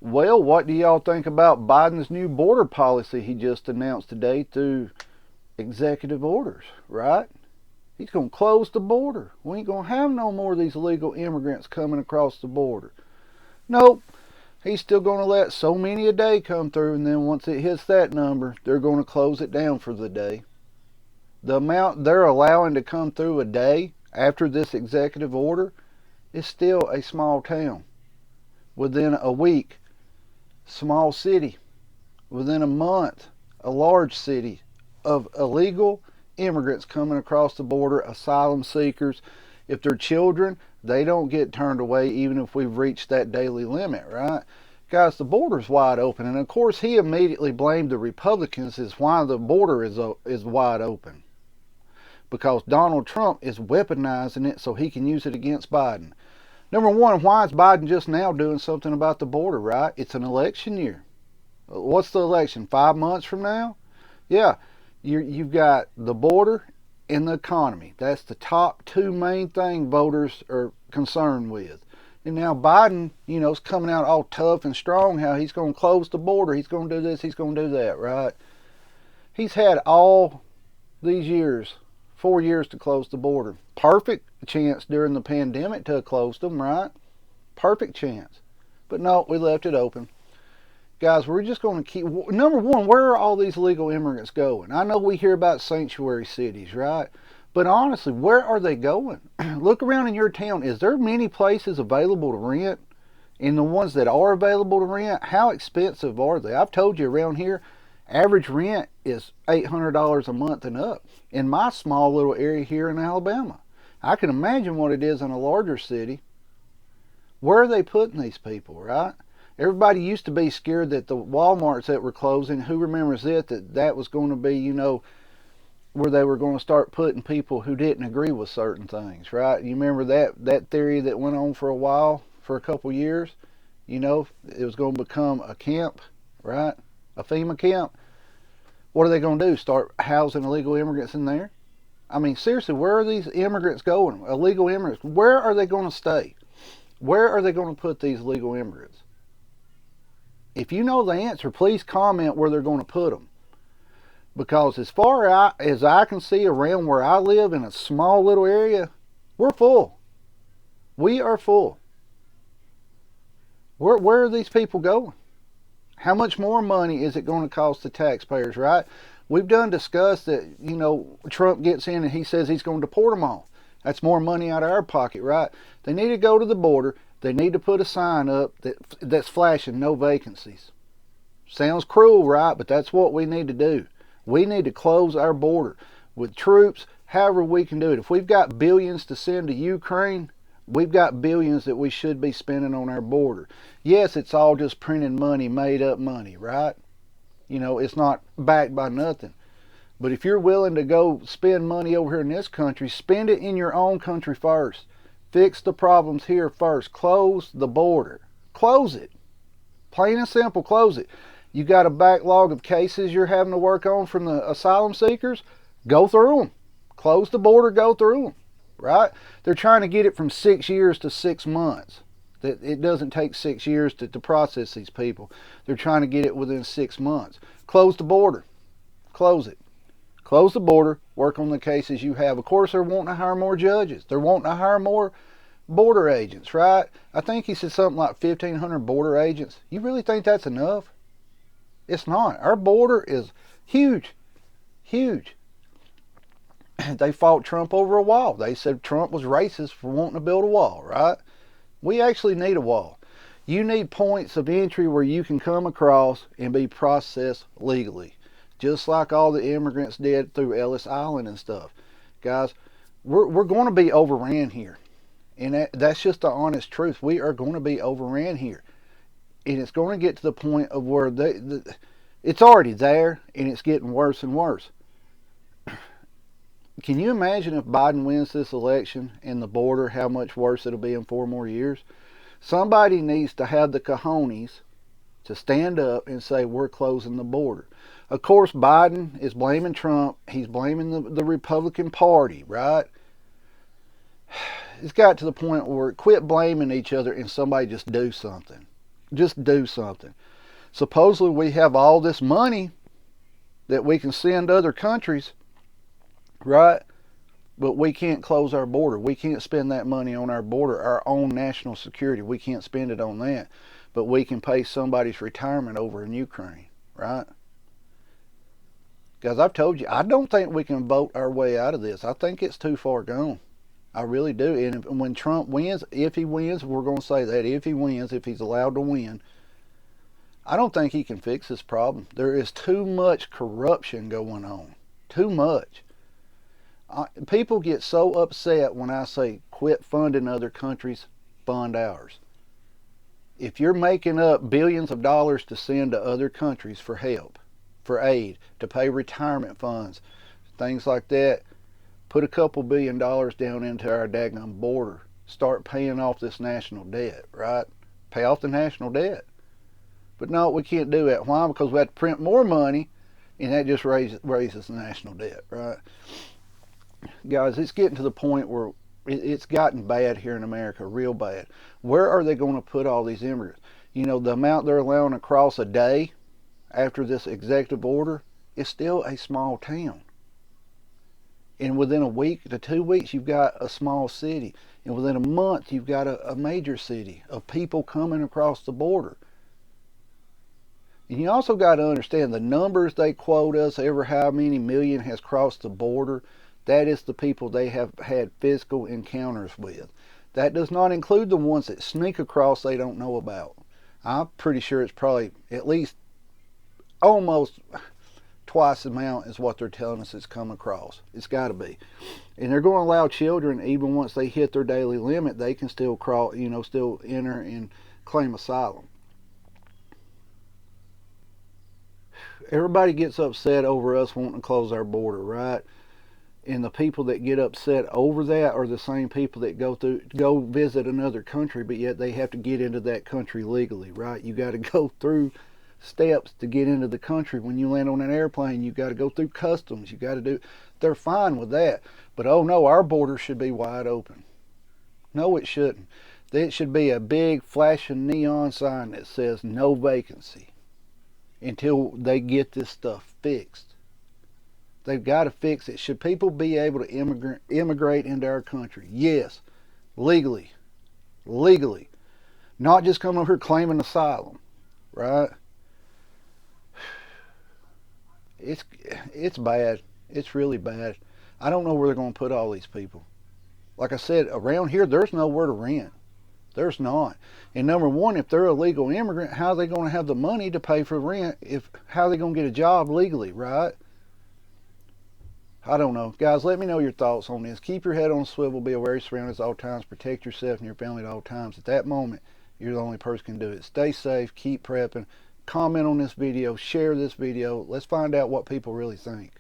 Well, what do y'all think about Biden's new border policy he just announced today through executive orders, right? He's going to close the border. We ain't going to have no more of these illegal immigrants coming across the border. Nope. He's still going to let so many a day come through, and then once it hits that number, they're going to close it down for the day. The amount they're allowing to come through a day after this executive order is still a small town. Within a week, small city. Within a month, a large city of illegal immigrants coming across the border, asylum seekers. If they're children, they don't get turned away even if we've reached that daily limit, right? Guys, the border's wide open, and of course he immediately blamed the Republicans as why the border is wide open. Because Donald Trump is weaponizing it so he can use it against Biden. Number one, why is Biden just now doing something about the border, right? It's an election year. What's the election? 5 months from now? Yeah, you've got the border and the economy. That's the top two main thing voters are concerned with. And now Biden, is coming out all tough and strong, how he's going to close the border, he's going to do this, he's going to do that, right? He's had all these years, 4 years to close the border. Perfect chance during the pandemic to have closed them, right? Perfect chance. But no, we left it open. Guys, we're just going to keep... Number one, where are all these illegal immigrants going? I know we hear about sanctuary cities, right? But honestly, where are they going? Look around in your town. Is there many places available to rent? And the ones that are available to rent, how expensive are they? I've told you around here, average rent is $800 a month and up. In my small little area here in Alabama. I can imagine what it is in a larger city. Where are they putting these people, right? Everybody used to be scared that the Walmarts that were closing, who remembers it, that was going to be, where they were going to start putting people who didn't agree with certain things, right? You remember that theory that went on for a while, for a couple years? It was going to become a camp, right? A FEMA camp. What are they going to do? Start housing illegal immigrants in there? I mean, seriously, where are these immigrants going? Illegal immigrants. Where are they going to stay? Where are they going to put these illegal immigrants? If you know the answer, please comment where they're going to put them. Because as far as I can see around where I live in a small little area, we're full. We are full. Where are these people going? How much more money is it going to cost the taxpayers, right? We've done discussed that, Trump gets in and he says he's going to deport them all. That's more money out of our pocket, right? They need to go to the border. They need to put a sign up that's flashing no vacancies. Sounds cruel, right? But that's what we need to do. We need to close our border with troops, however we can do it. If we've got billions to send to Ukraine, we've got billions that we should be spending on our border. Yes, it's all just printing money, made up money, right? It's not backed by nothing. But if you're willing to go spend money over here in this country, spend it in your own country first. Fix the problems here first. Close the border. Close it. Plain and simple, close it. You got a backlog of cases you're having to work on from the asylum seekers? Go through them. Close the border, go through them. Right? They're trying to get it from 6 years to 6 months. It doesn't take 6 years to process these people. They're trying to get it within 6 months. Close the border. Close it. Close the border. Work on the cases you have. Of course, they're wanting to hire more judges. They're wanting to hire more border agents, right? I think he said something like 1,500 border agents. You really think that's enough? It's not. Our border is huge. Huge. They fought Trump over a wall. They said Trump was racist for wanting to build a wall, right? We actually need a wall. You need points of entry where you can come across and be processed legally. Just like all the immigrants did through Ellis Island and stuff. Guys, we're going to be overran here. And that's just the honest truth. We are going to be overran here. And it's going to get to the point of where it's already there and it's getting worse and worse. Can you imagine if Biden wins this election and the border, how much worse it'll be in 4 more years? Somebody needs to have the cojones to stand up and say, we're closing the border. Of course, Biden is blaming Trump. He's blaming the Republican Party, right? It's got to the point where quit blaming each other and somebody just do something. Just do something. Supposedly we have all this money that we can send to other countries, right? But we can't close our border. We can't spend that money on our border, our own national security. We can't spend it on that. But we can pay somebody's retirement over in Ukraine, right? Guys, I've told you, I don't think we can vote our way out of this. I think it's too far gone. I really do. And when Trump wins, if he wins, we're going to say that. If he wins, if he's allowed to win, I don't think he can fix this problem. There is too much corruption going on. Too much. People get so upset when I say quit funding other countries, fund ours. If you're making up billions of dollars to send to other countries for help, for aid, to pay retirement funds, things like that, put a couple $1 billion down into our daggum border. Start paying off this national debt, right? Pay off the national debt. But no, we can't do that. Why? Because we have to print more money, and that just raises the national debt, right? Guys, it's getting to the point where it's gotten bad here in America, real bad. Where are they going to put all these immigrants? You know, the amount they're allowing across a day after this executive order is still a small town. And within a week to 2 weeks, you've got a small city. And within a month, you've got a major city of people coming across the border. And you also got to understand the numbers they quote us, ever how many million has crossed the border, that is the people they have had physical encounters with. That does not include the ones that sneak across they don't know about. I'm pretty sure it's probably at least almost twice the amount as what they're telling us it's come across. It's got to be. And they're going to allow children, even once they hit their daily limit, they can still crawl, still enter and claim asylum. Everybody gets upset over us wanting to close our border, right? And the people that get upset over that are the same people that go visit another country, but yet they have to get into that country legally, right? You got to go through steps to get into the country. When you land on an airplane, you got to go through customs. You got to do. They're fine with that, but oh no, our border should be wide open. No, it shouldn't. It should be a big flashing neon sign that says no vacancy until they get this stuff fixed. They've got to fix it. Should people be able to immigrate into our country? Yes, legally, not just coming over here claiming asylum, right? It's bad. It's really bad. I don't know where they're going to put all these people. Like I said, around here, there's nowhere to rent. There's not. And number one, if they're a legal immigrant, how are they going to have the money to pay for rent? How are they going to get a job legally, right? I don't know. Guys, let me know your thoughts on this. Keep your head on a swivel. Be aware of your surroundings at all times. Protect yourself and your family at all times. At that moment, you're the only person who can do it. Stay safe. Keep prepping. Comment on this video. Share this video. Let's find out what people really think.